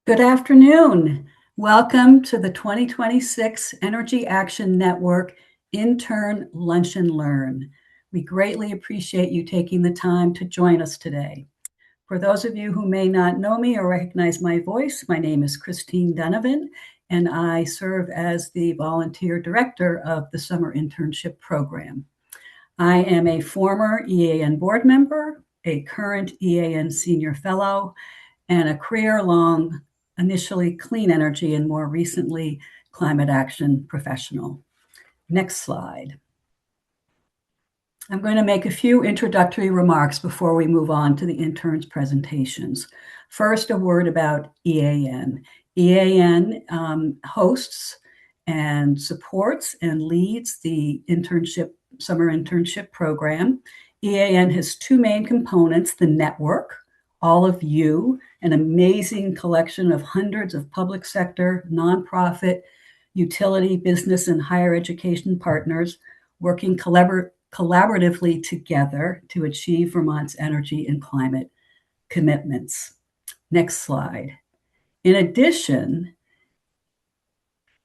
Good afternoon. Welcome to the 2026 Energy Action Network Intern Lunch and Learn. We greatly appreciate you taking the time to join us today. For those of you who may not know me or recognize my voice, my name is Christine Donovan, and I serve as the volunteer director of the Summer Internship Program. I am a former EAN board member, a current EAN senior fellow, and a career-long, initially clean energy and more recently climate action professional. Next slide. I'm going to make a few introductory remarks before we move on to the interns' presentations. First, a word about EAN. EAN hosts and supports and leads the summer internship program. EAN has two main components: the network, all of you, an amazing collection of hundreds of public sector, nonprofit, utility, business, and higher education partners working collaboratively together to achieve Vermont's energy and climate commitments. Next slide. In addition,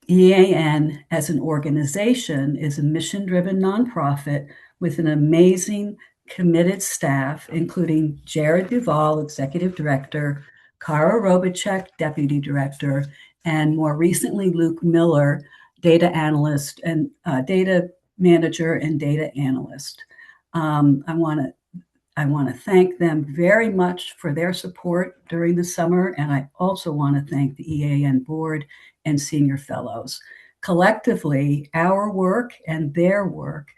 EAN as an organization is a mission-driven nonprofit with an amazing committed staff, including Jared Duvall, Executive Director, Kara Robacek, Deputy Director, and more recently, Luke Miller, Data Analyst and Data Manager and Data Analyst. I want to thank them very much for their support during the summer, and I also want to thank the EAN Board and Senior Fellows. Collectively, our work and their work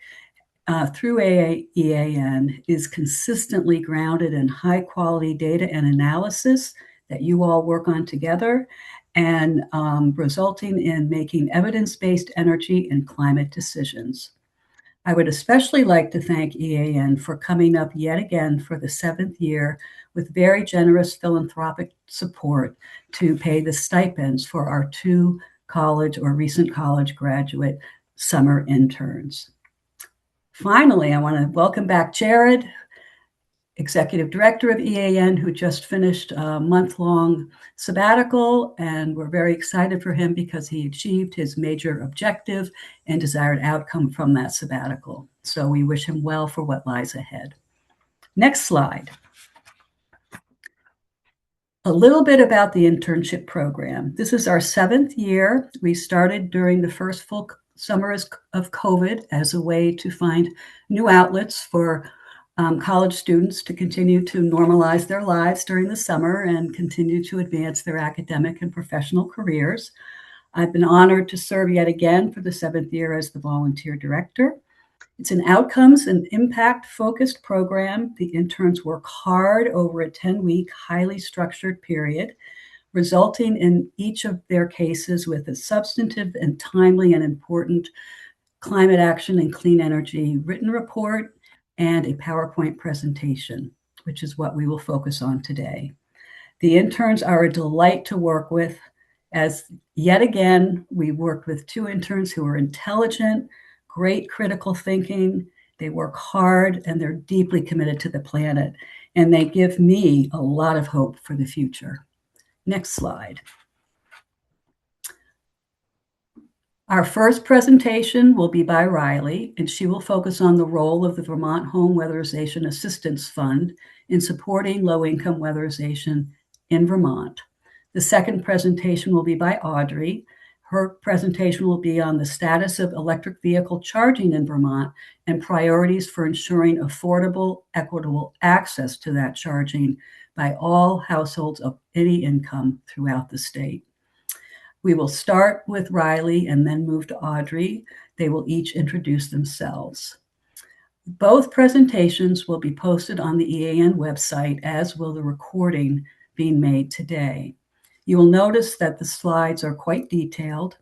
through EAN is consistently grounded in high-quality data and analysis that you all work on together, and resulting in making evidence-based energy and climate decisions. I would especially like to thank EAN for coming up yet again for the 7th year with very generous philanthropic support to pay the stipends for our 2 college or recent college graduate summer interns. Finally, I want to welcome back Jared, Executive Director of EAN, who just finished a month-long sabbatical, and we're very excited for him because he achieved his major objective and desired outcome from that sabbatical. So we wish him well for what lies ahead. Next slide. A little bit about the internship program. This is our 7th year. We started during the first full summer of COVID as a way to find new outlets for college students to continue to normalize their lives during the summer and continue to advance their academic and professional careers. I've been honored to serve yet again for the 7th year as the volunteer director. It's an outcomes and impact-focused program. The interns work hard over a 10-week, highly structured period, resulting in each of their cases with a substantive and timely and important climate action and clean energy written report and a PowerPoint presentation, which is what we will focus on today. The interns are a delight to work with, as yet again, we worked with 2 interns who are intelligent, great critical thinking, they work hard, and they're deeply committed to the planet, and they give me a lot of hope for the future. Next slide. Our first presentation will be by Riley, and she will focus on the role of the Vermont Home Weatherization Assistance Fund in supporting low-income weatherization in Vermont. The second presentation will be by Audrey. Her presentation will be on the status of electric vehicle charging in Vermont and priorities for ensuring affordable, equitable access to that charging by all households of any income throughout the state. We will start with Riley and then move to Audrey. They will each introduce themselves. Both presentations will be posted on the EAN website, as will the recording being made today. You will notice that the slides are quite detailed,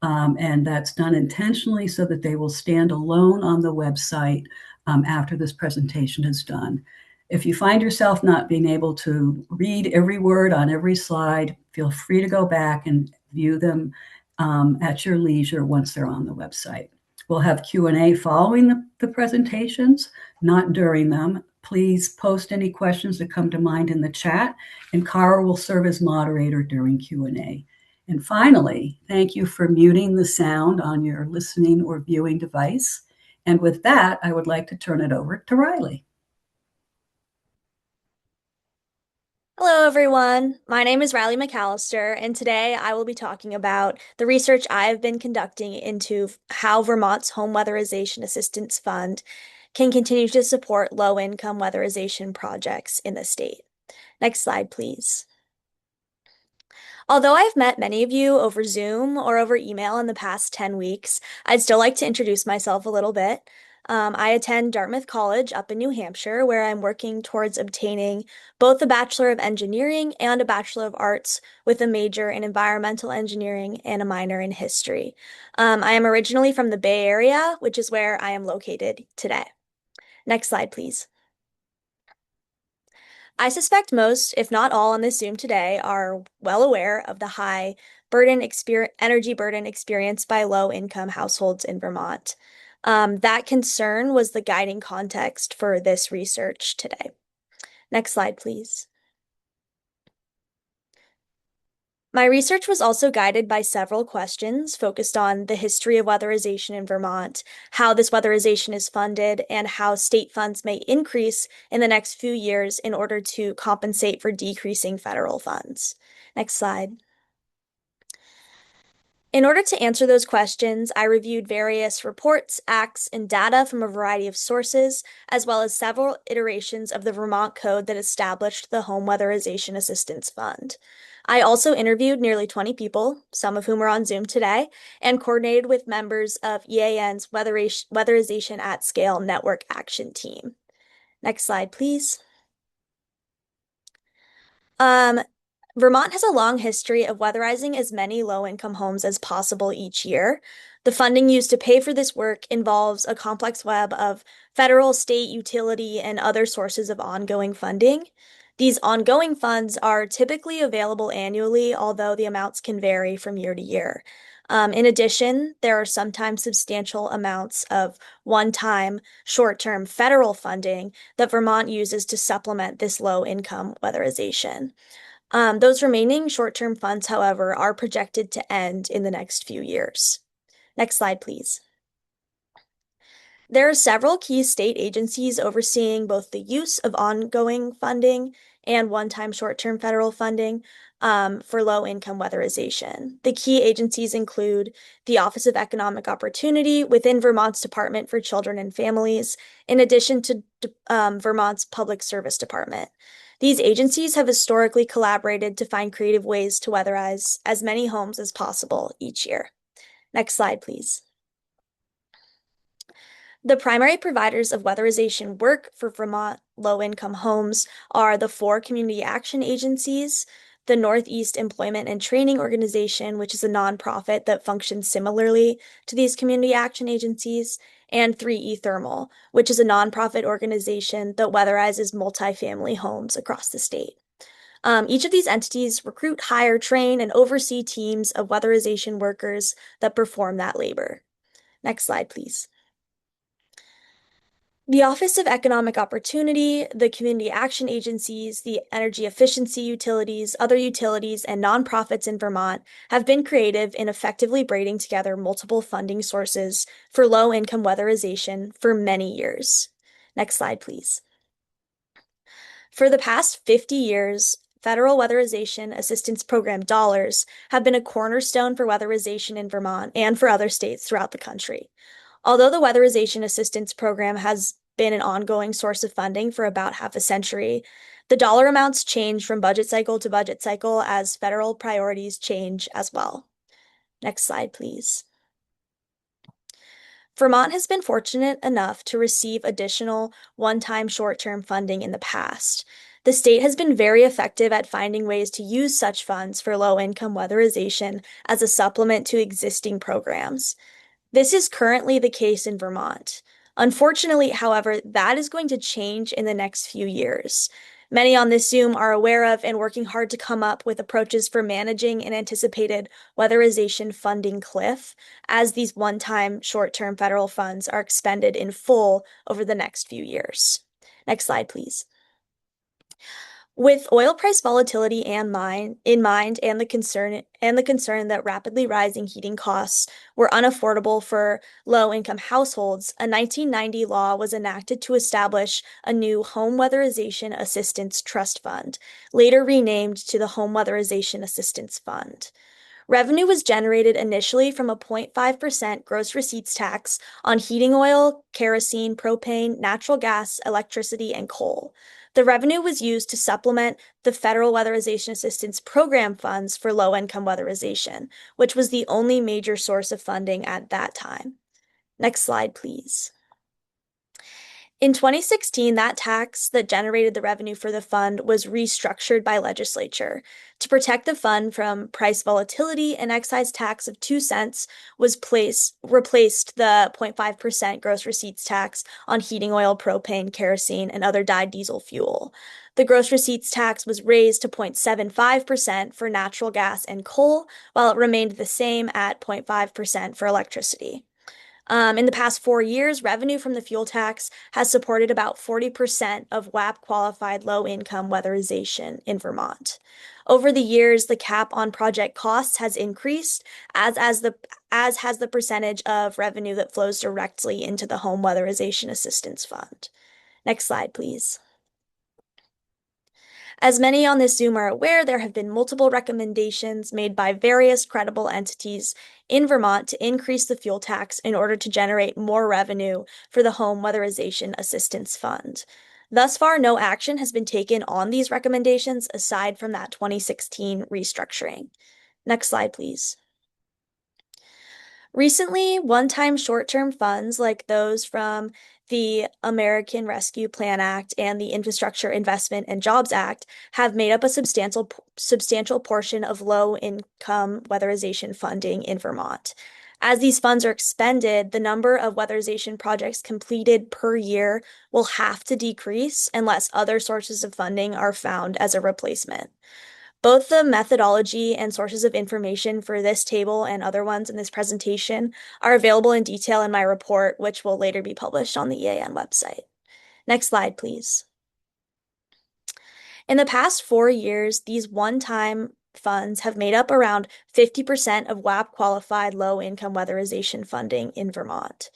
and that's done intentionally so that they will stand alone on the website after this presentation is done. If you find yourself not being able to read every word on every slide, feel free to go back and view them at your leisure once they're on the website. We'll have Q&A following the presentations, not during them. Please post any questions that come to mind in the chat, and Cara will serve as moderator during Q&A. And finally, thank you for muting the sound on your listening or viewing device. And with that, I would like to turn it over to Riley. Hello, everyone. My name is Riley McAllister, and today I will be talking about the research I have been conducting into how Vermont's Home Weatherization Assistance Fund can continue to support low-income weatherization projects in the state. Next slide, please. Although I've met many of you over Zoom or over email in the past 10 weeks, I'd still like to introduce myself a little bit. I attend Dartmouth College up in New Hampshire, where I'm working towards obtaining both a Bachelor of Engineering and a Bachelor of Arts with a major in Environmental Engineering and a minor in History. I am originally from the Bay Area, which is where I am located today. Next slide, please. I suspect most, if not all, on this Zoom today are well aware of the high energy burden experienced by low-income households in Vermont. That concern was the guiding context for this research today. Next slide, please. My research was also guided by several questions focused on the history of weatherization in Vermont, how this weatherization is funded, and how state funds may increase in the next few years in order to compensate for decreasing federal funds. Next slide. In order to answer those questions, I reviewed various reports, acts, and data from a variety of sources, as well as several iterations of the Vermont Code that established the Home Weatherization Assistance Fund. I also interviewed nearly 20 people, some of whom are on Zoom today, and coordinated with members of EAN's Weatherization at Scale Network Action Team. Next slide, please. Vermont has a long history of weatherizing as many low-income homes as possible each year. The funding used to pay for this work involves a complex web of federal, state, utility, and other sources of ongoing funding. These ongoing funds are typically available annually, although the amounts can vary from year to year. In addition, there are sometimes substantial amounts of one-time, short-term federal funding that Vermont uses to supplement this low-income weatherization. Those remaining short-term funds, however, are projected to end in the next few years. Next slide, please. There are several key state agencies overseeing both the use of ongoing funding and one-time short-term federal funding for low-income weatherization. The key agencies include the Office of Economic Opportunity within Vermont's Department for Children and Families, in addition to Vermont's Public Service Department. These agencies have historically collaborated to find creative ways to weatherize as many homes as possible each year. Next slide, please. The primary providers of weatherization work for Vermont low-income homes are the 4 community action agencies, the Northeast Employment and Training Organization, which is a nonprofit that functions similarly to these community action agencies, and 3E Thermal, which is a nonprofit organization that weatherizes multifamily homes across the state. Each of these entities recruit, hire, train, and oversee teams of weatherization workers that perform that labor. Next slide, please. The Office of Economic Opportunity, the community action agencies, the energy efficiency utilities, other utilities, and nonprofits in Vermont have been creative in effectively braiding together multiple funding sources for low-income weatherization for many years. Next slide, please. For the past 50 years, federal weatherization assistance program dollars have been a cornerstone for weatherization in Vermont and for other states throughout the country. Although the Weatherization Assistance Program has been an ongoing source of funding for about half a century, the dollar amounts change from budget cycle to budget cycle as federal priorities change as well. Next slide, please. Vermont has been fortunate enough to receive additional one-time short-term funding in the past. The state has been very effective at finding ways to use such funds for low-income weatherization as a supplement to existing programs. This is currently the case in Vermont. Unfortunately, however, that is going to change in the next few years. Many on this Zoom are aware of and working hard to come up with approaches for managing an anticipated weatherization funding cliff as these one-time short-term federal funds are expended in full over the next few years. Next slide, please. With oil price volatility in mind and the concern that rapidly rising heating costs were unaffordable for low-income households, a 1990 law was enacted to establish a new Home Weatherization Assistance Trust Fund, later renamed to the Home Weatherization Assistance Fund. Revenue was generated initially from a 0.5% gross receipts tax on heating oil, kerosene, propane, natural gas, electricity, and coal. The revenue was used to supplement the Federal Weatherization Assistance Program funds for low-income weatherization, which was the only major source of funding at that time. Next slide, please. In 2016, that tax that generated the revenue for the fund was restructured by legislature. To protect the fund from price volatility, an excise tax of 2 cents replaced the 0.5% gross receipts tax on heating oil, propane, kerosene, and other dyed diesel fuel. The gross receipts tax was raised to 0.75% for natural gas and coal, while it remained the same at 0.5% for electricity. In the past 4 years, revenue from the fuel tax has supported about 40% of WAP qualified low income weatherization in Vermont. Over the years, the cap on project costs has increased, as has the percentage of revenue that flows directly into the Home Weatherization Assistance Fund. Next slide, please. As many on this Zoom are aware, there have been multiple recommendations made by various credible entities in Vermont to increase the fuel tax in order to generate more revenue for the Home Weatherization Assistance Fund. Thus far, no action has been taken on these recommendations aside from that 2016 restructuring. Next slide, please. Recently, one-time short-term funds like those from the American Rescue Plan Act and the Infrastructure Investment and Jobs Act have made up a substantial portion of low-income weatherization funding in Vermont. As these funds are expended, the number of weatherization projects completed per year will have to decrease unless other sources of funding are found as a replacement. Both the methodology and sources of information for this table and other ones in this presentation are available in detail in my report, which will later be published on the EAN website. Next slide, please. In the past 4 years, these one-time funds have made up around 50% of WAP qualified low-income weatherization funding in Vermont.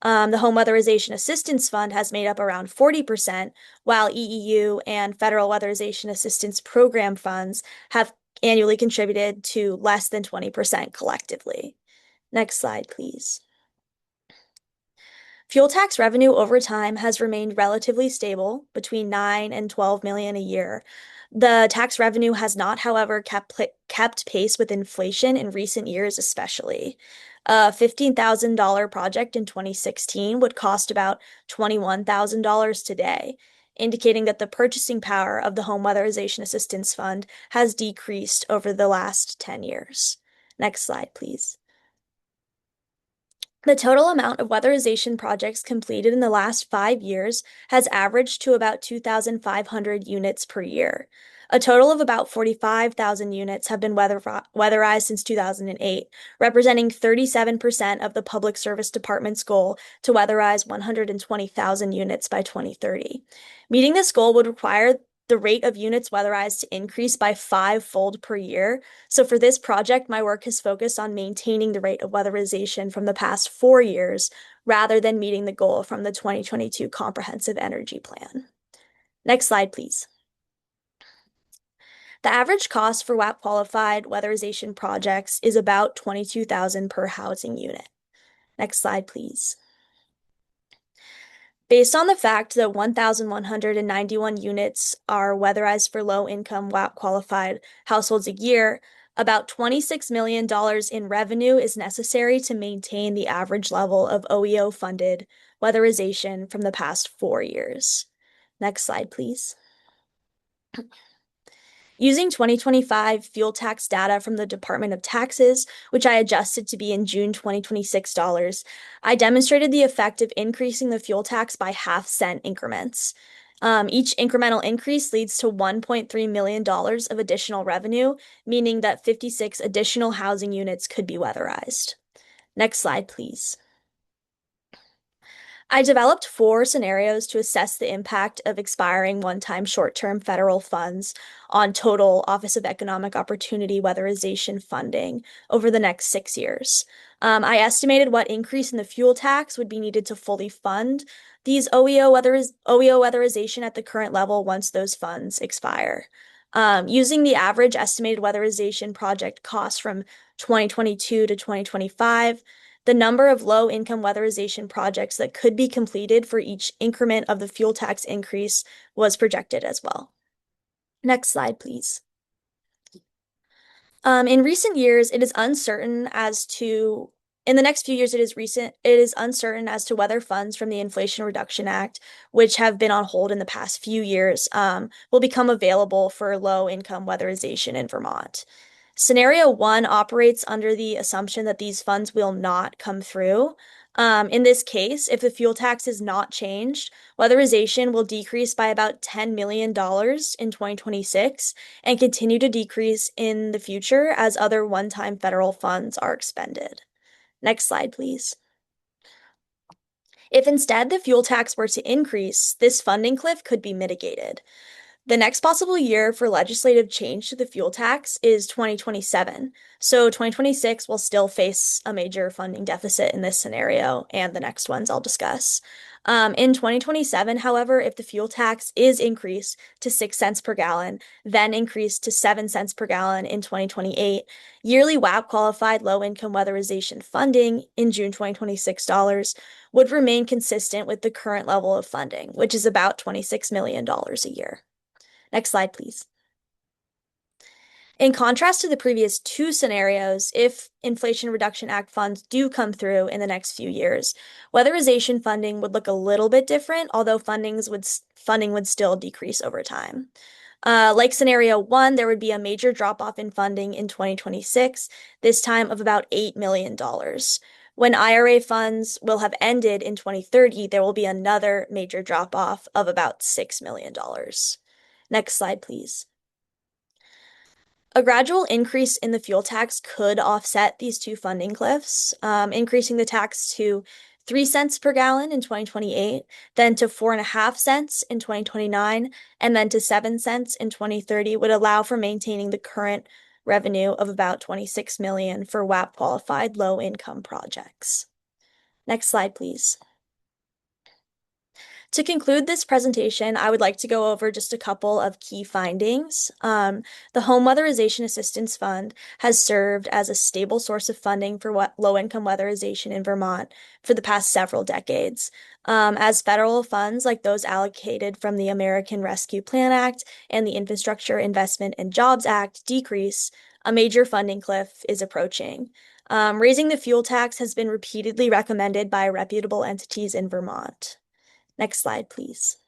The Home Weatherization Assistance Fund has made up around 40%, while EEU and Federal Weatherization Assistance Program funds have annually contributed to less than 20% collectively. Next slide, please. Fuel tax revenue over time has remained relatively stable, between 9 and 12 million a year. The tax revenue has not, however, kept pace with inflation in recent years, especially. A $15,000 project in 2016 would cost about $21,000 today, indicating that the purchasing power of the Home Weatherization Assistance Fund has decreased over the last 10 years. Next slide, please. The total amount of weatherization projects completed in the last 5 years has averaged to about 2,500 units per year. A total of about 45,000 units have been weatherized since 2008, representing 37% of the Public Service Department's goal to weatherize 120,000 units by 2030. Meeting this goal would require the rate of units weatherized to increase by 5-fold per year. So for this project, my work has focused on maintaining the rate of weatherization from the past 4 years rather than meeting the goal from the 2022 Comprehensive Energy Plan. Next slide, please. The average cost for WAP qualified weatherization projects is about $22,000 per housing unit. Next slide, please. Based on the fact that 1,191 units are weatherized for low-income WAP qualified households a year, about $26 million in revenue is necessary to maintain the average level of OEO-funded weatherization from the past 4 years. Next slide, please. Using 2025 fuel tax data from the Department of Taxes, which I adjusted to be in June 2026 dollars, I demonstrated the effect of increasing the fuel tax by half-cent increments. Each incremental increase leads to $1.3 million of additional revenue, meaning that 56 additional housing units could be weatherized. Next slide, please. I developed four scenarios to assess the impact of expiring one-time short-term federal funds on total Office of Economic Opportunity weatherization funding over the next 6 years. I estimated what increase in the fuel tax would be needed to fully fund these OEO weatherization at the current level once those funds expire. Using the average estimated weatherization project cost from 2022 to 2025, the number of low-income weatherization projects that could be completed for each increment of the fuel tax increase was projected as well. Next slide, please. In recent years, it is uncertain as to, in the next few years, it is uncertain as to whether funds from the Inflation Reduction Act, which have been on hold in the past few years, will become available for low-income weatherization in Vermont. Scenario one operates under the assumption that these funds will not come through. In this case, if the fuel tax is not changed, weatherization will decrease by about $10 million in 2026 and continue to decrease in the future as other one-time federal funds are expended. Next slide, please. If instead the fuel tax were to increase, this funding cliff could be mitigated. The next possible year for legislative change to the fuel tax is 2027. So 2026 will still face a major funding deficit in this scenario and the next ones I'll discuss. In 2027, however, if the fuel tax is increased to 6 cents per gallon, then increased to 7 cents per gallon in 2028, yearly WAP qualified low income weatherization funding in June 2026 dollars would remain consistent with the current level of funding, which is about $26 million a year. Next slide, please. In contrast to the previous two scenarios, if Inflation Reduction Act funds do come through in the next few years, weatherization funding would look a little bit different, although funding would still decrease over time. Like scenario one, there would be a major drop-off in funding in 2026, this time of about $8 million. When IRA funds will have ended in 2030, there will be another major drop-off of about $6 million. Next slide, please. A gradual increase in the fuel tax could offset these two funding cliffs, increasing the tax to 3 cents per gallon in 2028, then to 4.5 cents in 2029, and then to 7 cents in 2030 would allow for maintaining the current revenue of about 26 million for WAP qualified low income projects. Next slide, please. To conclude this presentation, I would like to go over just a couple of key findings. The Home Weatherization Assistance Fund has served as a stable source of funding for low-income weatherization in Vermont for the past several decades. As federal funds like those allocated from the American Rescue Plan Act and the Infrastructure Investment and Jobs Act decrease, a major funding cliff is approaching. Raising the fuel tax has been repeatedly recommended by reputable entities in Vermont. Next slide, please.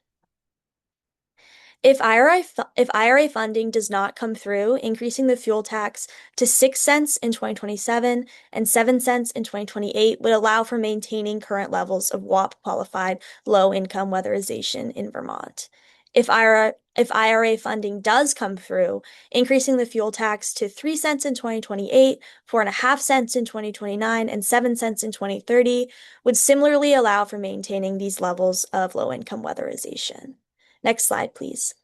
If IRA funding does not come through, increasing the fuel tax to 6 cents in 2027 and 7 cents in 2028 would allow for maintaining current levels of WAP qualified low-income weatherization in Vermont. If IRA funding does come through, increasing the fuel tax to 3 cents in 2028, 4.5 cents in 2029, and 7 cents in 2030 would similarly allow for maintaining these levels of low-income weatherization. Next slide, please.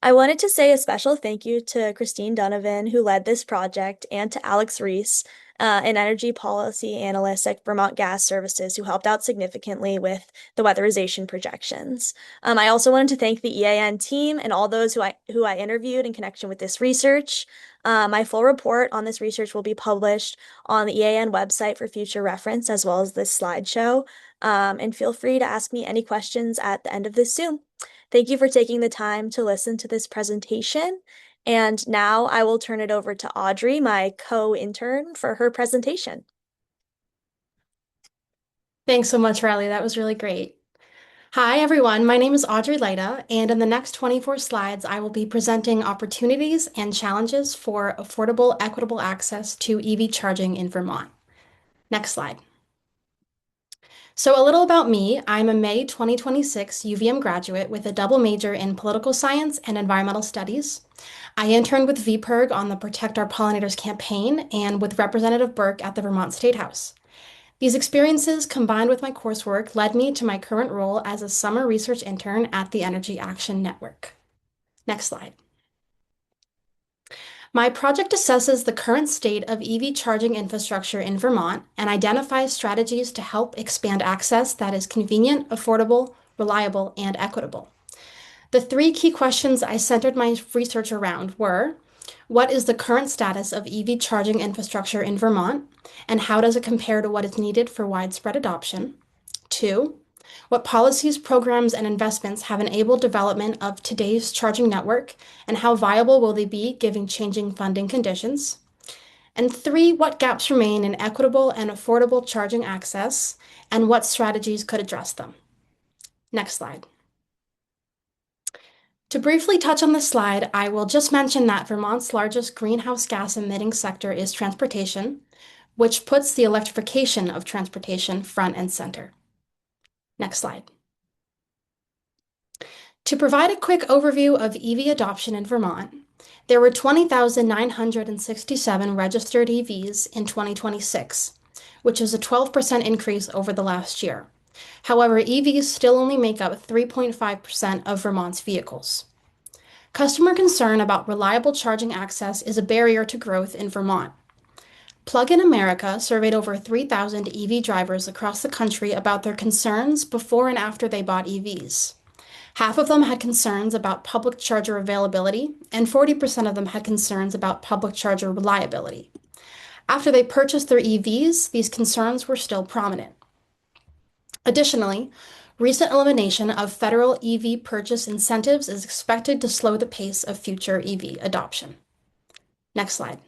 I wanted to say a special thank you to Christine Donovan, who led this project, and to Alex Reese, an energy policy analyst at Vermont Gas Services, who helped out significantly with the weatherization projections. I also wanted to thank the EAN team and all those who I interviewed in connection with this research. My full report on this research will be published on the EAN website for future reference, as well as this slideshow. And feel free to ask me any questions at the end of this Zoom. Thank you for taking the time to listen to this presentation. And now I will turn it over to Audrey, my co-intern, for her presentation. Thanks so much, Riley. That was really great. Hi, everyone. My name is Audrey Leida, and in the next 24 slides, I will be presenting opportunities and challenges for affordable, equitable access to EV charging in Vermont. Next slide. So a little about me. I'm a May 2026 UVM graduate with a double major in political science and environmental studies. I interned with VPIRG on the Protect Our Pollinators campaign and with Representative Burke at the Vermont State House. These experiences, combined with my coursework, led me to my current role as a summer research intern at the Energy Action Network. Next slide. My project assesses the current state of EV charging infrastructure in Vermont and identifies strategies to help expand access that is convenient, affordable, reliable, and equitable. The three key questions I centered my research around were: what is the current status of EV charging infrastructure in Vermont, and how does it compare to what is needed for widespread adoption? Two, what policies, programs, and investments have enabled development of today's charging network, and how viable will they be given changing funding conditions? And three, what gaps remain in equitable and affordable charging access, and what strategies could address them? Next slide. To briefly touch on this slide, I will just mention that Vermont's largest greenhouse gas emitting sector is transportation, which puts the electrification of transportation front and center. Next slide. To provide a quick overview of EV adoption in Vermont, there were 20,967 registered EVs in 2026, which is a 12% increase over the last year. However, EVs still only make up 3.5% of Vermont's vehicles. Customer concern about reliable charging access is a barrier to growth in Vermont. Plug-in America surveyed over 3,000 EV drivers across the country about their concerns before and after they bought EVs. Half of them had concerns about public charger availability, and 40% of them had concerns about public charger reliability. After they purchased their EVs, these concerns were still prominent. Additionally, recent elimination of federal EV purchase incentives is expected to slow the pace of future EV adoption. Next slide.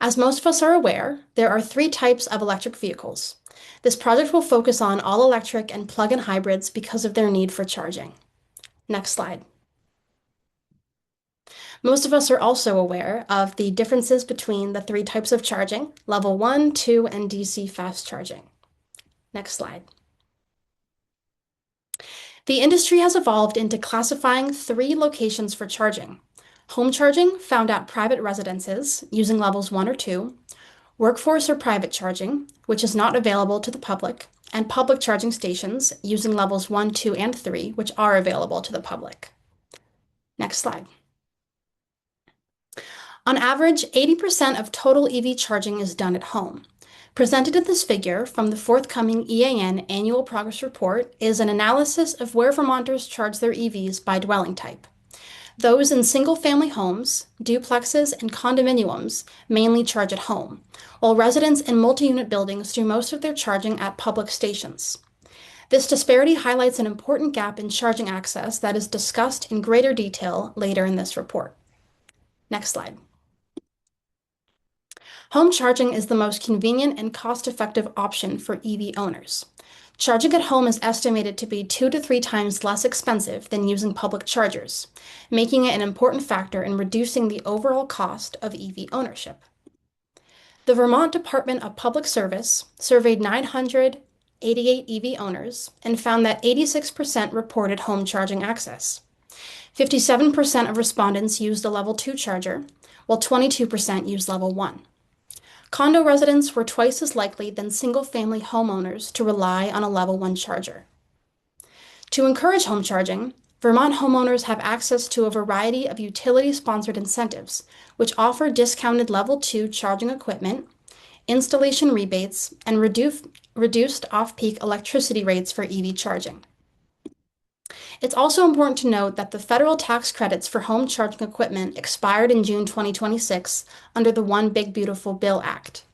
As most of us are aware, there are three types of electric vehicles. This project will focus on all-electric and plug-in hybrids because of their need for charging. Next slide. Most of us are also aware of the differences between the three types of charging: level 1, 2, and DC fast charging. Next slide. The industry has evolved into classifying three locations for charging: home charging, found at private residences using levels 1 or 2, workforce or private charging, which is not available to the public, and public charging stations using levels 1, 2, and 3, which are available to the public. Next slide. On average, 80% of total EV charging is done at home. Presented in this figure from the forthcoming EAN Annual Progress Report is an analysis of where Vermonters charge their EVs by dwelling type. Those in single-family homes, duplexes, and condominiums mainly charge at home, while residents in multi-unit buildings do most of their charging at public stations. This disparity highlights an important gap in charging access that is discussed in greater detail later in this report. Next slide. Home charging is the most convenient and cost-effective option for EV owners. Charging at home is estimated to be 2 to 3 times less expensive than using public chargers, making it an important factor in reducing the overall cost of EV ownership. The Vermont Department of Public Service surveyed 988 EV owners and found that 86% reported home charging access. 57% of respondents used a level 2 charger, while 22% used level 1. Condo residents were twice as likely than single-family homeowners to rely on a level 1 charger. To encourage home charging, Vermont homeowners have access to a variety of utility-sponsored incentives, which offer discounted level 2 charging equipment, installation rebates, and reduced off-peak electricity rates for EV charging. It's also important to note that the federal tax credits for home charging equipment expired in June 2026 under the One Big Beautiful Bill Act.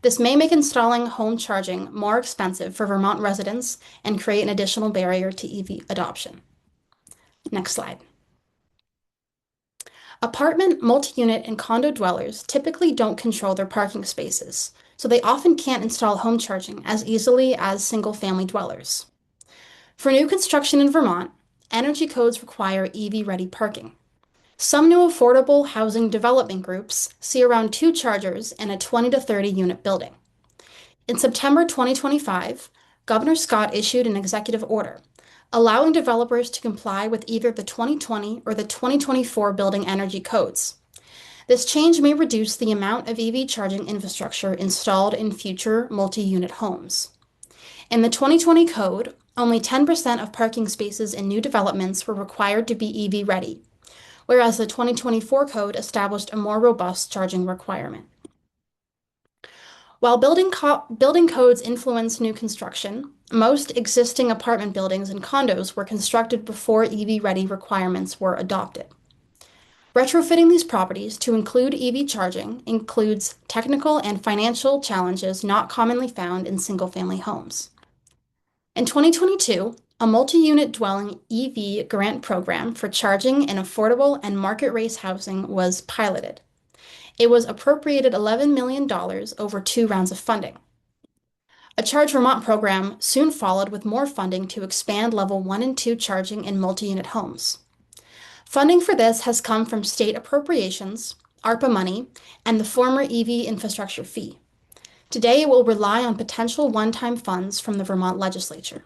This may make installing home charging more expensive for Vermont residents and create an additional barrier to EV adoption. Next slide. Apartment, multi-unit, and condo dwellers typically don't control their parking spaces, so they often can't install home charging as easily as single-family dwellers. For new construction in Vermont, energy codes require EV-ready parking. Some new affordable housing development groups see around 2 chargers in a 20 to 30 unit building. In September 2025, Governor Scott issued an executive order allowing developers to comply with either the 2020 or the 2024 building energy codes. This change may reduce the amount of EV charging infrastructure installed in future multi-unit homes. In the 2020 code, only 10% of parking spaces in new developments were required to be EV ready, whereas the 2024 code established a more robust charging requirement. While building codes influence new construction, most existing apartment buildings and condos were constructed before EV-ready requirements were adopted. Retrofitting these properties to include EV charging includes technical and financial challenges not commonly found in single-family homes. In 2022, a multi-unit dwelling EV grant program for charging and affordable and market-rate housing was piloted. It was appropriated $11 million over 2 rounds of funding. A Charge Vermont program soon followed with more funding to expand level 1 and 2 charging in multi-unit homes. Funding for this has come from state appropriations, ARPA money, and the former EV infrastructure fee. Today, it will rely on potential one-time funds from the Vermont legislature.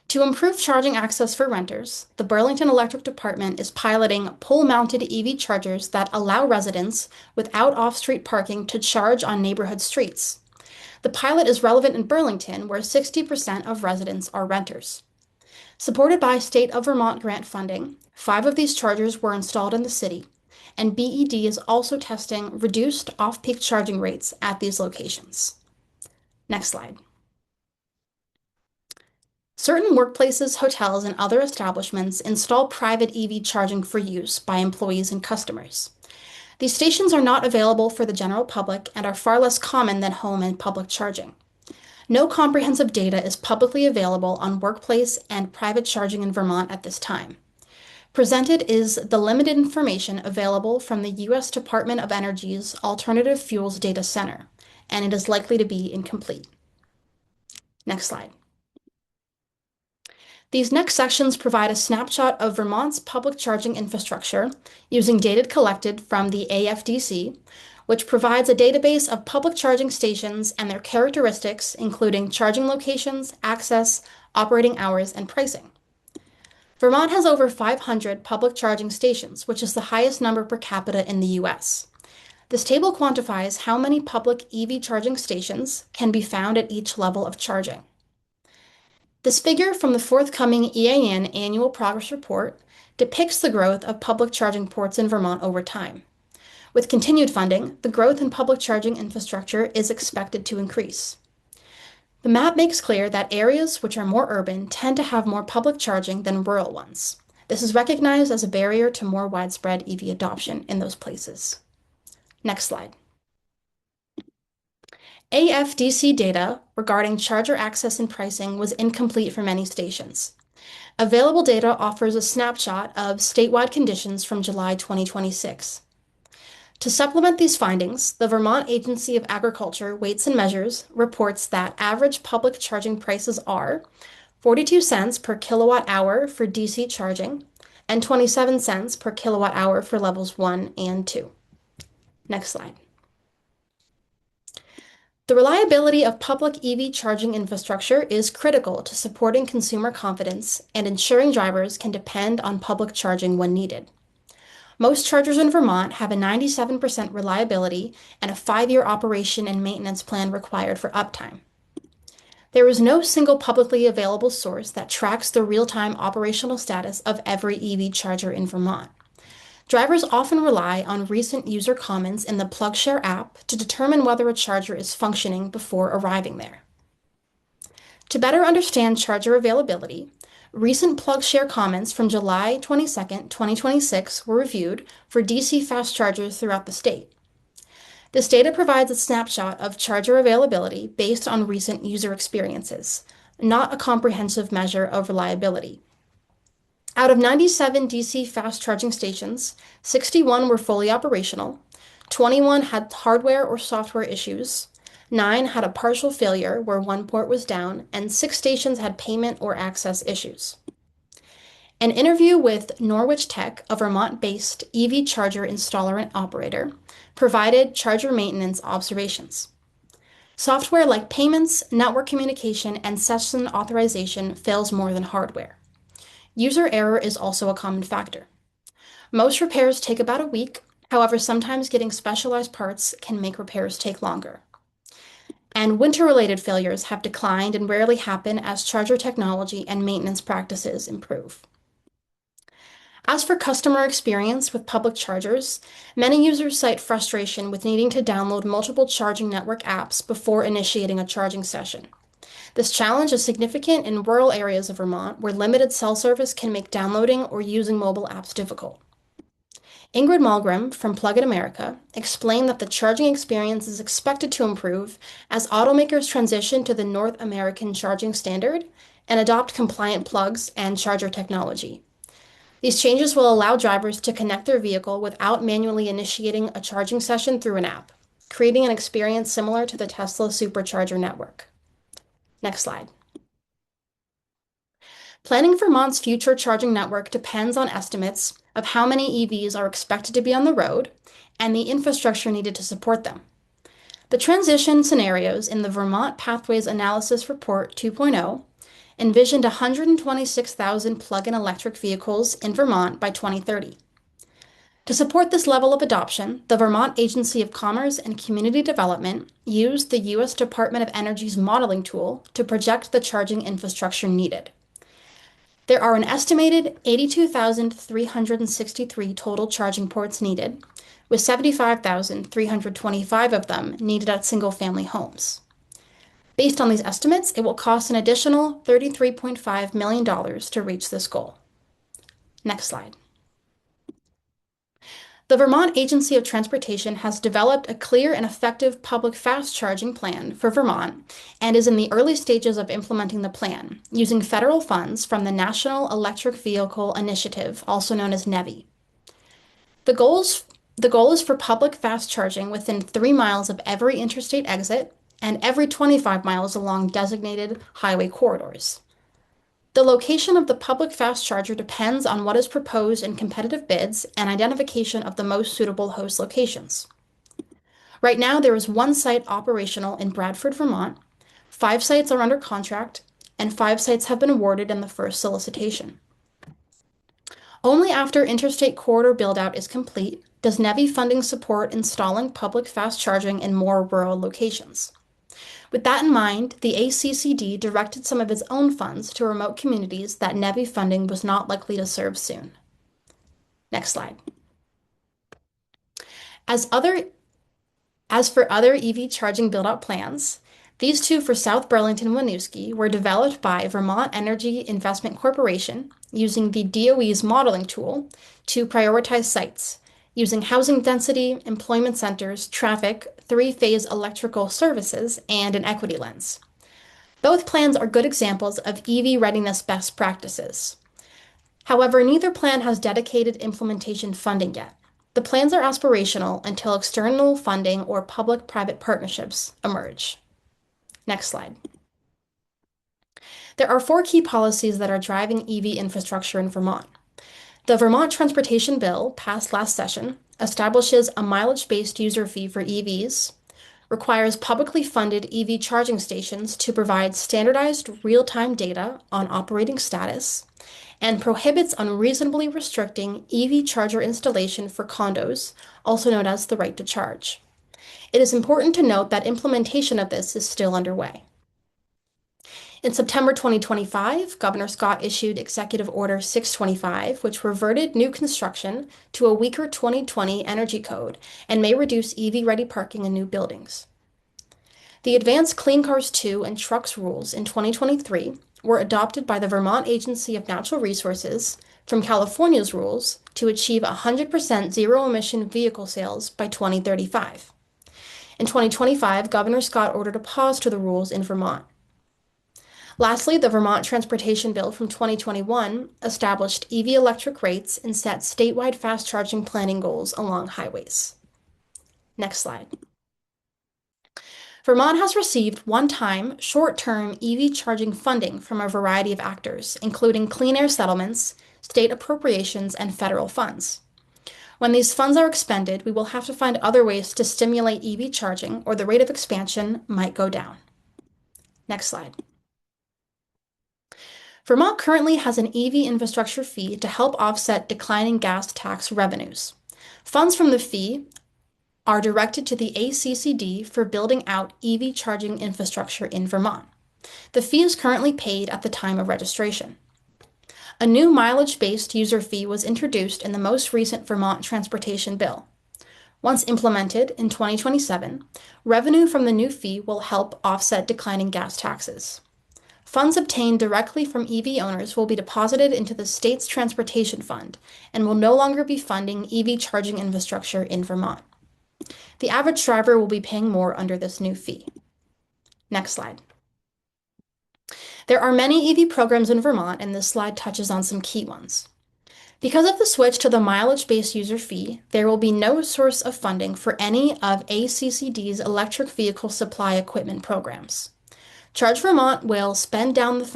To improve charging access for renters, the Burlington Electric Department is piloting pole-mounted EV chargers that allow residents without off-street parking to charge on neighborhood streets. The pilot is relevant in Burlington, where 60% of residents are renters. Supported by State of Vermont grant funding, 5 of these chargers were installed in the city, and BED is also testing reduced off-peak charging rates at these locations. Next slide. Certain workplaces, hotels, and other establishments install private EV charging for use by employees and customers. These stations are not available for the general public and are far less common than home and public charging. No comprehensive data is publicly available on workplace and private charging in Vermont at this time. Presented is the limited information available from the U.S. Department of Energy's Alternative Fuels Data Center, and it is likely to be incomplete. Next slide. These next sections provide a snapshot of Vermont's public charging infrastructure using data collected from the AFDC, which provides a database of public charging stations and their characteristics, including charging locations, access, operating hours, and pricing. Vermont has over 500 public charging stations, which is the highest number per capita in the U.S. This table quantifies how many public EV charging stations can be found at each level of charging. This figure from the forthcoming EAN Annual Progress Report depicts the growth of public charging ports in Vermont over time. With continued funding, the growth in public charging infrastructure is expected to increase. The map makes clear that areas which are more urban tend to have more public charging than rural ones. This is recognized as a barrier to more widespread EV adoption in those places. Next slide. AFDC data regarding charger access and pricing was incomplete for many stations. Available data offers a snapshot of statewide conditions from July 2026. To supplement these findings, the Vermont Agency of Agriculture Weights and Measures reports that average public charging prices are 42 cents per kilowatt hour for DC charging and 27 cents per kilowatt hour for levels 1 and 2. Next slide. The reliability of public EV charging infrastructure is critical to supporting consumer confidence and ensuring drivers can depend on public charging when needed. Most chargers in Vermont have a 97% reliability and a 5-year operation and maintenance plan required for uptime. There is no single publicly available source that tracks the real-time operational status of every EV charger in Vermont. Drivers often rely on recent user comments in the PlugShare app to determine whether a charger is functioning before arriving there. To better understand charger availability, recent PlugShare comments from July 22, 2026 were reviewed for DC fast chargers throughout the state. This data provides a snapshot of charger availability based on recent user experiences, not a comprehensive measure of reliability. Out of 97 DC fast charging stations, 61 were fully operational, 21 had hardware or software issues, 9 had a partial failure where one port was down, and 6 stations had payment or access issues. An interview with Norwich Tech, a Vermont-based EV charger installer and operator, provided charger maintenance observations. Software like payments, network communication, and session authorization fails more than hardware. User error is also a common factor. Most repairs take about a week, However, sometimes getting specialized parts can make repairs take longer. And winter-related failures have declined and rarely happen as charger technology and maintenance practices improve. As for customer experience with public chargers, many users cite frustration with needing to download multiple charging network apps before initiating a charging session. This challenge is significant in rural areas of Vermont where limited cell service can make downloading or using mobile apps difficult. Ingrid Malgrim from Plug in America explained that the charging experience is expected to improve as automakers transition to the North American charging standard and adopt compliant plugs and charger technology. These changes will allow drivers to connect their vehicle without manually initiating a charging session through an app, creating an experience similar to the Tesla Supercharger network. Next slide. Planning Vermont's future charging network depends on estimates of how many EVs are expected to be on the road and the infrastructure needed to support them. The transition scenarios in the Vermont Pathways Analysis Report 2.0 envisioned 126,000 plug-in electric vehicles in Vermont by 2030. To support this level of adoption, the Vermont Agency of Commerce and Community Development used the U.S. Department of Energy's modeling tool to project the charging infrastructure needed. There are an estimated 82,363 total charging ports needed, with 75,325 of them needed at single-family homes. Based on these estimates, it will cost an additional $33.5 million to reach this goal. Next slide. The Vermont Agency of Transportation has developed a clear and effective public fast charging plan for Vermont and is in the early stages of implementing the plan using federal funds from the National Electric Vehicle Initiative, also known as NEVI. The goal is for public fast charging within 3 miles of every interstate exit and every 25 miles along designated highway corridors. The location of the public fast charger depends on what is proposed in competitive bids and identification of the most suitable host locations. Right now, there is 1 site operational in Bradford, Vermont, 5 sites are under contract, and 5 sites have been awarded in the first solicitation. Only after interstate corridor build-out is complete does NEVI funding support installing public fast charging in more rural locations. With that in mind, the ACCD directed some of its own funds to remote communities that NEVI funding was not likely to serve soon. Next slide. As for other EV charging build-out plans, these 2 for South Burlington and Winooski were developed by Vermont Energy Investment Corporation using the DOE's modeling tool to prioritize sites, using housing density, employment centers, traffic, 3-phase electrical services, and an equity lens. Both plans are good examples of EV readiness best practices. However, neither plan has dedicated implementation funding yet. The plans are aspirational until external funding or public-private partnerships emerge. Next slide. There are 4 key policies that are driving EV infrastructure in Vermont. The Vermont Transportation Bill, passed last session, establishes a mileage-based user fee for EVs, requires publicly funded EV charging stations to provide standardized real-time data on operating status, and prohibits unreasonably restricting EV charger installation for condos, also known as the right to charge. It is important to note that implementation of this is still underway. In September 2025, Governor Scott issued Executive Order 625, which reverted new construction to a weaker 2020 energy code and may reduce EV-ready parking in new buildings. The Advanced Clean Cars 2 and Trucks rules in 2023 were adopted by the Vermont Agency of Natural Resources from California's rules to achieve 100% zero-emission vehicle sales by 2035. In 2025, Governor Scott ordered a pause to the rules in Vermont. Lastly, the Vermont Transportation Bill from 2021 established EV electric rates and set statewide fast charging planning goals along highways. Next slide. Vermont has received one-time, short-term EV charging funding from a variety of actors, including clean air settlements, state appropriations, and federal funds. When these funds are expended, we will have to find other ways to stimulate EV charging, or the rate of expansion might go down. Next slide. Vermont currently has an EV infrastructure fee to help offset declining gas tax revenues. Funds from the fee are directed to the ACCD for building out EV charging infrastructure in Vermont. The fee is currently paid at the time of registration. A new mileage-based user fee was introduced in the most recent Vermont transportation bill. Once implemented in 2027, revenue from the new fee will help offset declining gas taxes. Funds obtained directly from EV owners will be deposited into the state's transportation fund and will no longer be funding EV charging infrastructure in Vermont. The average driver will be paying more under this new fee. Next slide. There are many EV programs in Vermont, and this slide touches on some key ones. Because of the switch to the mileage-based user fee, there will be no source of funding for any of ACCD's electric vehicle supply equipment programs. Charge Vermont will spend down the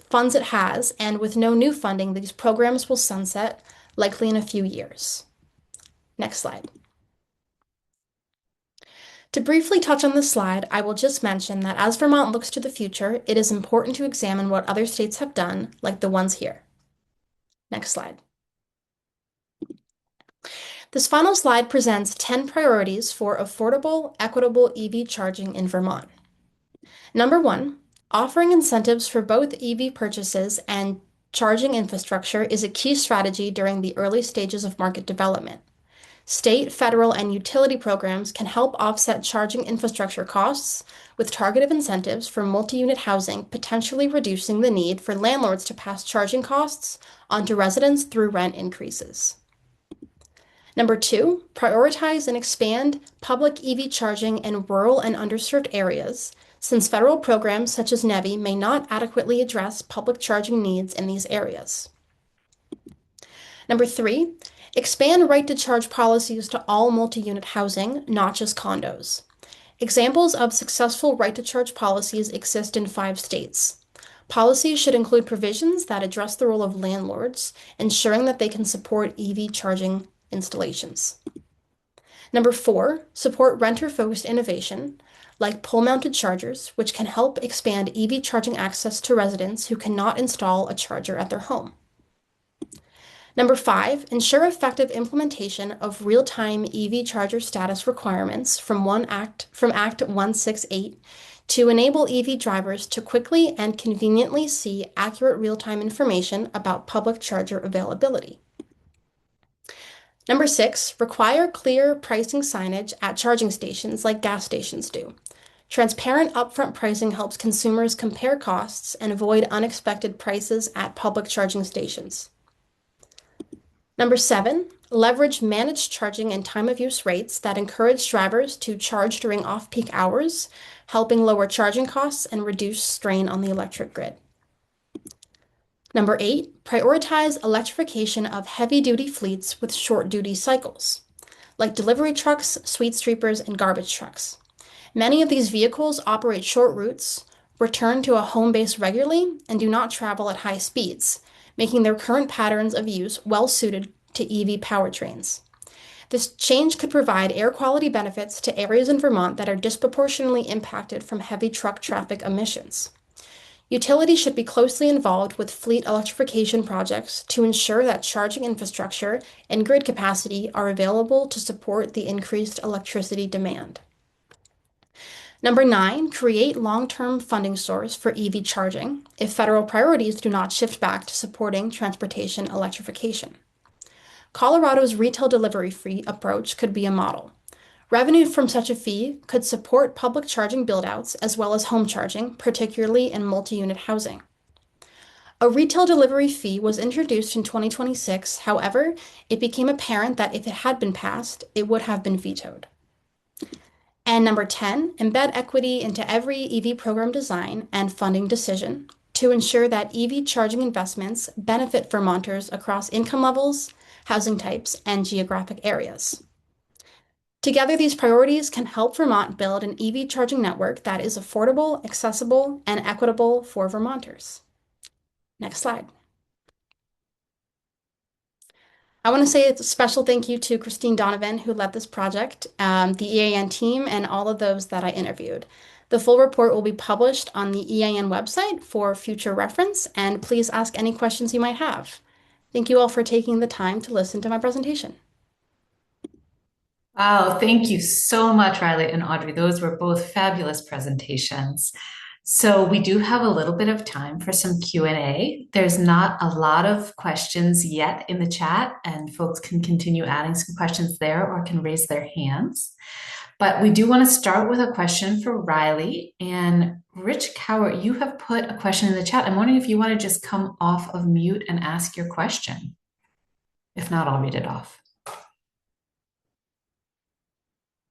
funds it has, and with no new funding, these programs will sunset, likely in a few years. Next slide. To briefly touch on this slide, I will just mention that as Vermont looks to the future, it is important to examine what other states have done, like the ones here. Next slide. This final slide presents 10 priorities for affordable, equitable EV charging in Vermont. Number 1, offering incentives for both EV purchases and charging infrastructure is a key strategy during the early stages of market development. State, federal, and utility programs can help offset charging infrastructure costs with targeted incentives for multi-unit housing, potentially reducing the need for landlords to pass charging costs onto residents through rent increases. Number 2, prioritize and expand public EV charging in rural and underserved areas, since federal programs such as NEVI may not adequately address public charging needs in these areas. Number 3, expand right-to-charge policies to all multi-unit housing, not just condos. Examples of successful right-to-charge policies exist in 5 states. Policies should include provisions that address the role of landlords, ensuring that they can support EV charging installations. Number 4, support renter-focused innovation, like pole-mounted chargers, which can help expand EV charging access to residents who cannot install a charger at their home. Number 5, ensure effective implementation of real-time EV charger status requirements from Act 168 to enable EV drivers to quickly and conveniently see accurate real-time information about public charger availability. Number 6, require clear pricing signage at charging stations like gas stations do. Transparent upfront pricing helps consumers compare costs and avoid unexpected prices at public charging stations. Number 7, leverage managed charging and time of use rates that encourage drivers to charge during off-peak hours, helping lower charging costs and reduce strain on the electric grid. Number 8, prioritize electrification of heavy-duty fleets with short-duty cycles, like delivery trucks, sweet sweepers, and garbage trucks. Many of these vehicles operate short routes, return to a home base regularly, and do not travel at high speeds, making their current patterns of use well-suited to EV powertrains. This change could provide air quality benefits to areas in Vermont that are disproportionately impacted from heavy truck traffic emissions. Utilities should be closely involved with fleet electrification projects to ensure that charging infrastructure and grid capacity are available to support the increased electricity demand. Number 9, create long-term funding source for EV charging if federal priorities do not shift back to supporting transportation electrification. Colorado's retail delivery fee approach could be a model. Revenue from such a fee could support public charging buildouts as well as home charging, particularly in multi-unit housing. A retail delivery fee was introduced in 2026. However, it became apparent that if it had been passed, it would have been vetoed. And number 10, embed equity into every EV program design and funding decision to ensure that EV charging investments benefit Vermonters across income levels, housing types, and geographic areas. Together, these priorities can help Vermont build an EV charging network that is affordable, accessible, and equitable for Vermonters. Next slide. I want to say a special thank you to Christine Donovan, who led this project, the EAN team, and all of those that I interviewed. The full report will be published on the EAN website for future reference, and please ask any questions you might have. Thank you all for taking the time to listen to my presentation. Wow, thank you so much, Riley and Audrey. Those were both fabulous presentations. So we do have a little bit of time for some Q&A. There's not a lot of questions yet in the chat, and folks can continue adding some questions there or can raise their hands. But we do want to start with a question for Riley. And Rich Cowart, you have put a question in the chat. I'm wondering if you want to just come off of mute and ask your question. If not, I'll read it off.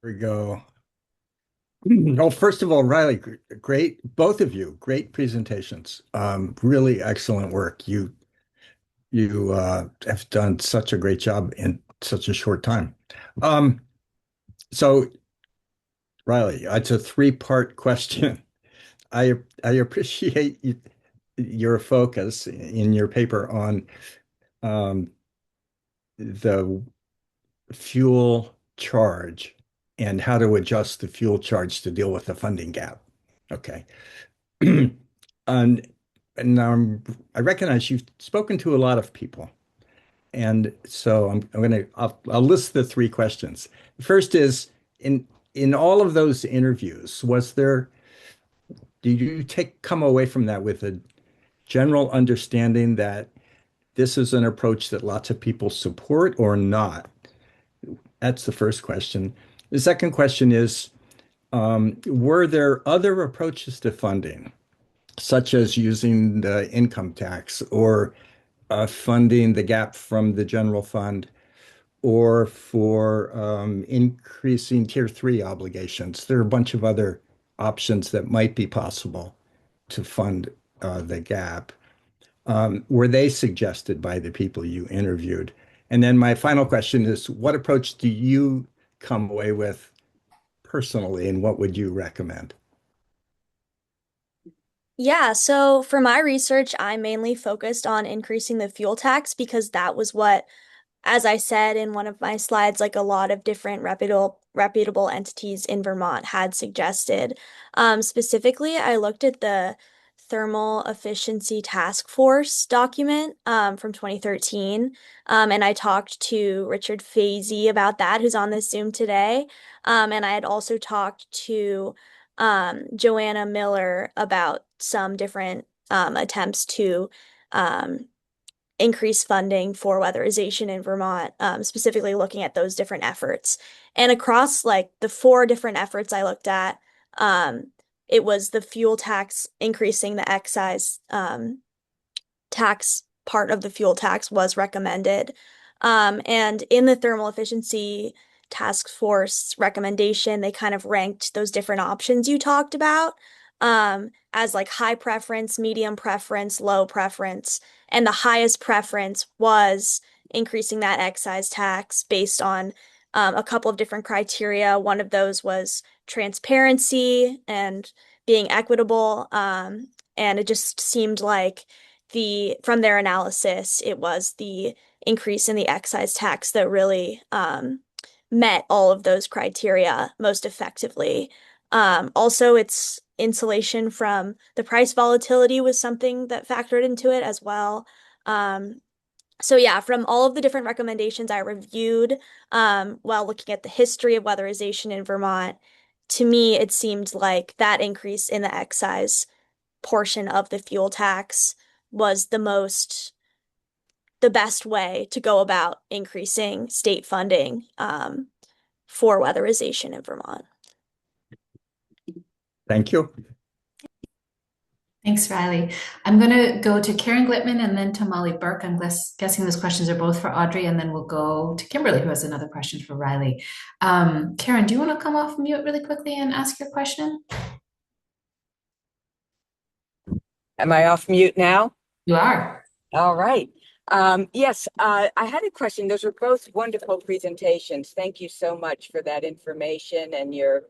Here we go. Well, first of all, Riley, great, both of you, great presentations. Really excellent work. You have done such a great job in such a short time. So, Riley, it's a three-part question. I appreciate your focus in your paper on um, the fuel charge and how to adjust the fuel charge to deal with the funding gap. Okay. And, I recognize you've spoken to a lot of people. And so I'll list the three questions. First is in all of those interviews, did you come away from that with a general understanding that this is an approach that lots of people support or not? That's the first question. The second question is, were there other approaches to funding, such as using the income tax or funding the gap from the general fund or for increasing tier three obligations? There are a bunch of other options that might be possible to fund the gap. Were they suggested by the people you interviewed? And then my final question is, what approach do you come away with personally, and what would you recommend? Yeah, so for my research, I mainly focused on increasing the fuel tax because that was what, as I said in one of my slides, like a lot of different reputable entities in Vermont had suggested. Specifically, I looked at the Thermal Efficiency Task Force document from 2013, and I talked to Richard Fazee about that, who's on this Zoom today. And I had also talked to Joanna Miller about some different attempts to um, increase funding for weatherization in Vermont, specifically looking at those different efforts. And across like the four different efforts I looked at, it was the fuel tax, increasing the excise tax part of the fuel tax was recommended. And in the thermal efficiency task force recommendation, they kind of ranked those different options you talked about as like high preference, medium preference, low preference. And the highest preference was increasing that excise tax based on a couple of different criteria. One of those was transparency and being equitable. And it just seemed like from their analysis, it was the increase in the excise tax that really met all of those criteria most effectively. Also, its insulation from the price volatility was something that factored into it as well. So yeah, from all of the different recommendations I reviewed, while looking at the history of weatherization in Vermont, to me, it seemed like that increase in the excise portion of the fuel tax was the best way to go about increasing state funding for weatherization in Vermont. Thank you. Thanks, Riley. I'm going to go to Karen Glitman and then to Molly Burke. I'm guessing those questions are both for Audrey, and then we'll go to Kimberly, who has another question for Riley. Karen, do you want to come off mute really quickly and ask your question? Am I off mute now? You are. All right. Yes, I had a question. Those were both wonderful presentations. Thank you so much for that information and your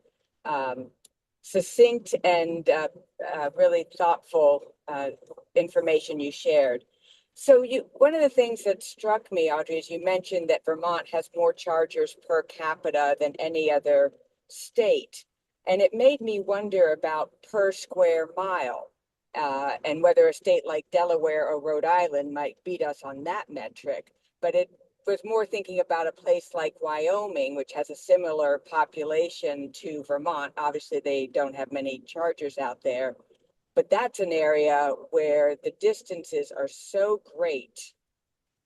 succinct and really thoughtful information you shared. So one of the things that struck me, Audrey, is you mentioned that Vermont has more chargers per capita than any other state. And it made me wonder about per square mile. And whether a state like Delaware or Rhode Island might beat us on that metric. But was more thinking about a place like Wyoming, which has a similar population to Vermont. Obviously, they don't have many chargers out there, but that's an area where the distances are so great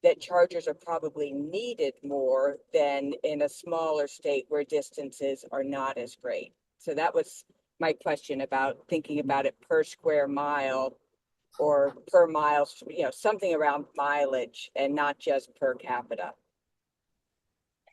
that chargers are probably needed more than in a smaller state where distances are not as great. So that was my question about thinking about it per square mile or per mile, something around mileage and not just per capita.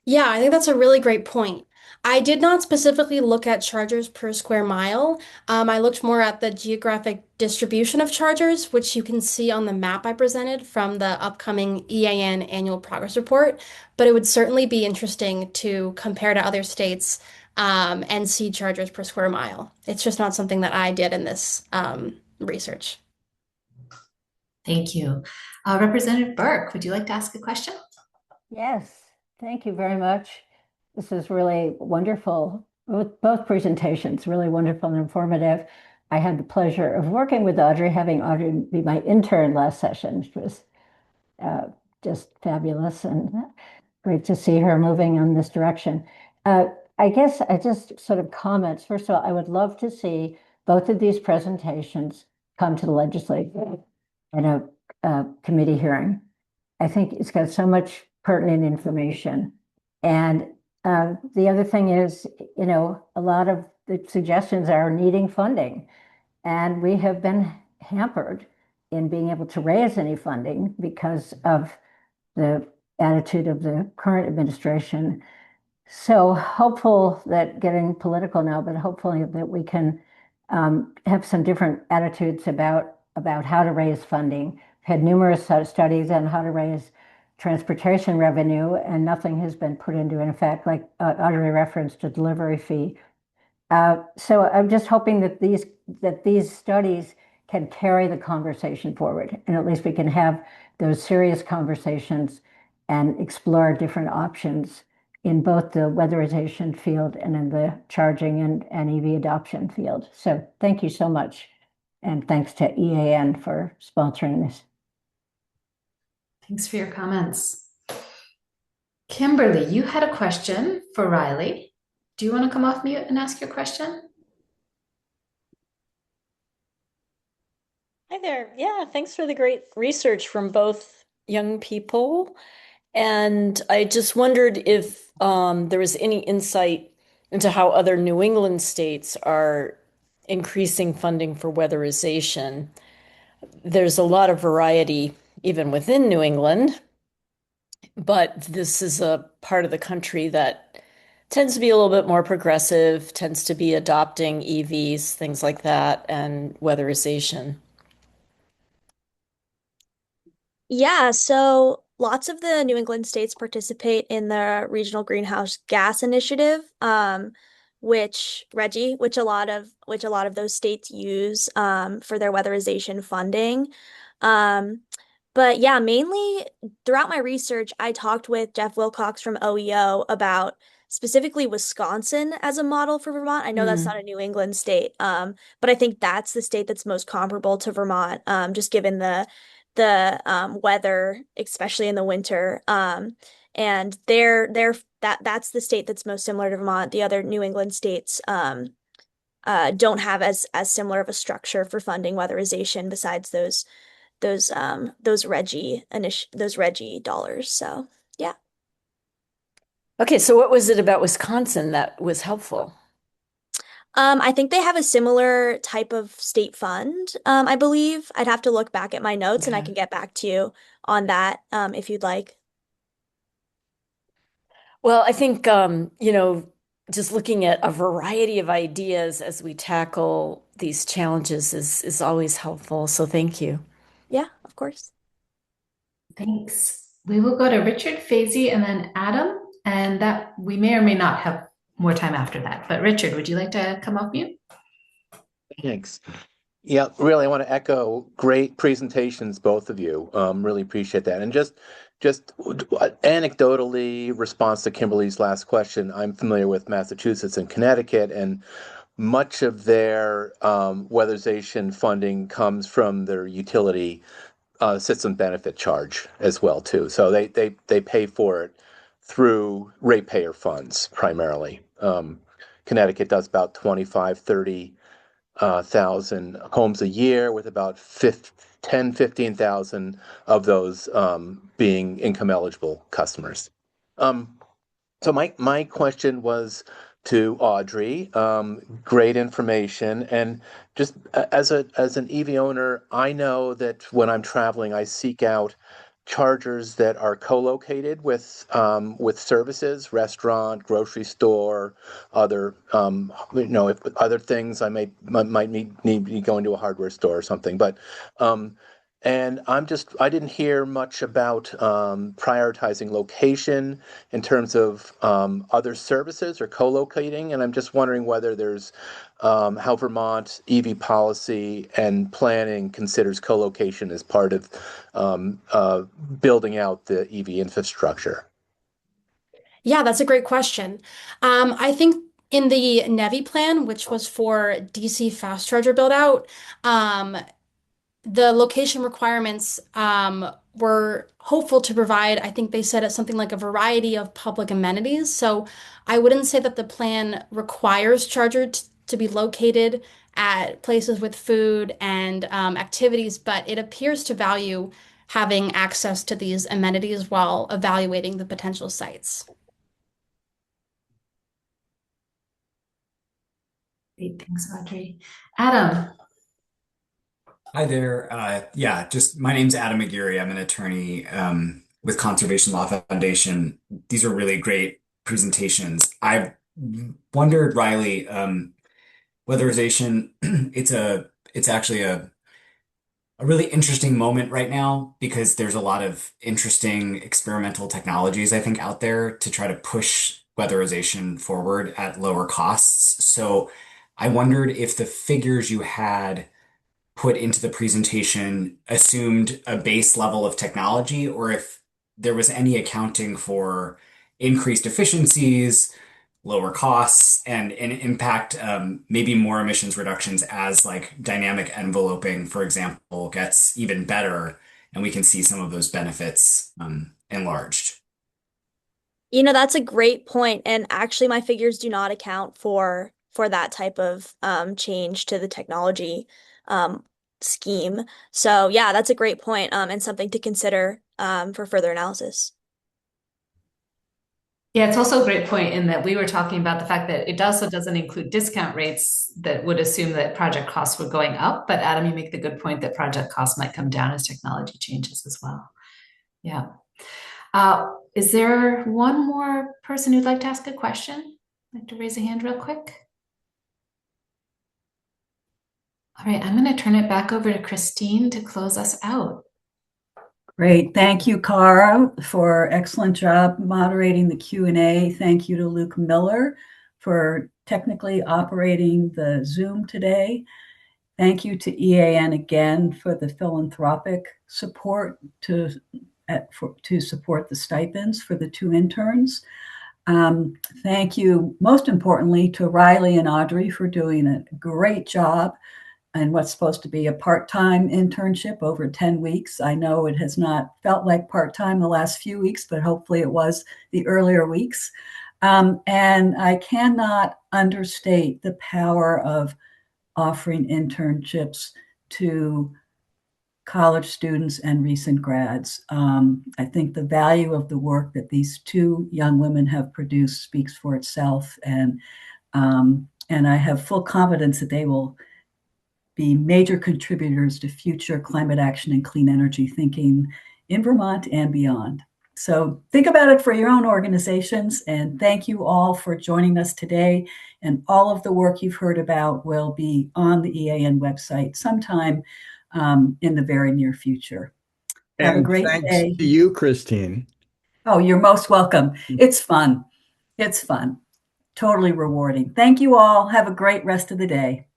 Yeah, I think that's a really great point. I did not specifically look at chargers per square mile. I looked more at the geographic distribution of chargers, which you can see on the map I presented from the upcoming EAN annual progress report. But it would certainly be interesting to compare to other states and see chargers per square mile. It's just not something that I did in this research. Thank you. Representative Burke, would you like to ask a question? Yes, thank you very much. This is really wonderful. Both presentations, really wonderful and informative. I had the pleasure of working with Audrey, having Audrey be my intern last session, which was just fabulous and great to see her moving in this direction. I guess I just sort of comments. First of all, I would love to see both of these presentations come to the legislature in a committee hearing. I think it's got so much pertinent information. And the other thing is, a lot of the suggestions are needing funding. And we have been hampered in being able to raise any funding because of the attitude of the current administration. So hopeful that getting political now, but hopefully that we can have some different attitudes about how to raise funding. We've had numerous studies on how to raise transportation revenue, and nothing has been put into it. In fact, like Audrey referenced, a delivery fee. So I'm just hoping that these studies can carry the conversation forward, and at least we can have those serious conversations and explore different options in both the weatherization field and in the charging and EV adoption field. So thank you so much. And thanks to EAN for sponsoring this. Thanks for your comments. Kimberly, you had a question for Riley. Do you want to come off mute and ask your question? Hi there. Yeah, thanks for the great research from both young people. And I just wondered if there was any insight into how other New England states are increasing funding for weatherization. There's a lot of variety even within New England, but this is a part of the country that tends to be a little bit more progressive, tends to be adopting EVs, things like that, and weatherization. Yeah, so lots of the New England states participate in the Regional Greenhouse Gas Initiative, which a lot of those states use for their weatherization funding. Um, but yeah, mainly throughout my research, I talked with Jeff Wilcox from OEO about specifically Wisconsin as a model for Vermont. I know that's not a New England state, but I think that's the state that's most comparable to Vermont, just given the weather, especially in the winter. And that's the state that's most similar to Vermont. The other New England states don't have as similar of a structure for funding weatherization besides those RGGI dollars. So yeah. Okay, so what was it about Wisconsin that was helpful? I think they have a similar type of state fund, I believe. I'd have to look back at my notes and I Okay. can get back to you on that, if you'd like. Well, I think, just looking at a variety of ideas as we tackle these challenges is always helpful. So thank you. Yeah, of course. Thanks. We will go to Richard Fazey and then Adam, and that we may or may not have more time after that. But Richard, would you like to come off mute? Thanks. Yeah, really, I want to echo great presentations, both of you. Really appreciate that. And just anecdotally, response to Kimberly's last question, I'm familiar with Massachusetts and Connecticut, and much of their weatherization funding comes from their utility system benefit charge as well too. So they pay for it through ratepayer funds primarily. Connecticut does about 25, 30,000 homes a year, with about 10, 15,000 of those being income eligible customers. So my question was to Audrey. Great information, and just as an EV owner, I know that when I'm traveling, I seek out chargers that are co-located with services, restaurant, grocery store, other if other things might need to go into a hardware store or something, but. And I didn't hear much about prioritizing location in terms of other services or co-locating. And I'm just wondering whether there's how Vermont EV policy and planning considers co-location as part of building out the EV infrastructure. Yeah, that's a great question. I think in the NEVI plan, which was for DC fast charger build out, the location requirements were hopeful to provide, I think they said it's something like a variety of public amenities. So I wouldn't say that the plan requires chargers to be located at places with food and activities, but it appears to value having access to these amenities while evaluating the potential sites. Great, thanks, Audrey. Adam. Hi there. Just my name's Adam Aguirre. I'm an attorney with Conservation Law Foundation. These are really great presentations. I've wondered, Riley, weatherization, it's actually a really interesting moment right now because there's a lot of interesting experimental technologies, I think, out there to try to push weatherization forward at lower costs. So I wondered if the figures you had put into the presentation assumed a base level of technology, or if there was any accounting for increased efficiencies, lower costs, and an impact, maybe more emissions reductions as like dynamic enveloping, for example, gets even better, and we can see some of those benefits enlarged. That's a great point. And actually, my figures do not account for that type of change to the technology scheme. So yeah, that's a great point, and something to consider for further analysis. Yeah, it's also a great point in that we were talking about the fact that it also doesn't include discount rates that would assume that project costs were going up. But Adam, you make the good point that project costs might come down as technology changes as well. Yeah. Is there one more person who'd like to ask a question? Like to raise a hand real quick? All right, I'm going to turn it back over to Christine to close us out. Great. Thank you, Cara, for excellent job moderating the Q&A. Thank you to Luke Miller for technically operating the Zoom today. Thank you to EAN again for the philanthropic support to support the stipends for the 2 interns. Thank you, most importantly, to Riley and Audrey for doing a great job and what's supposed to be a part-time internship over 10 weeks. I know it has not felt like part-time the last few weeks, but hopefully it was the earlier weeks. And I cannot understate the power of offering internships to college students and recent grads. I think the value of the work that these 2 young women have produced speaks for itself. And I have full confidence that they will be major contributors to future climate action and clean energy thinking in Vermont and beyond. So think about it for your own organizations, and thank you all for joining us today. And all of the work you've heard about will be on the EAN website sometime in the very near future. Have a great thanks day. to you, Christine. Oh, you're most welcome. It's fun. It's fun. Totally rewarding. Thank you all. Have a great rest of the day.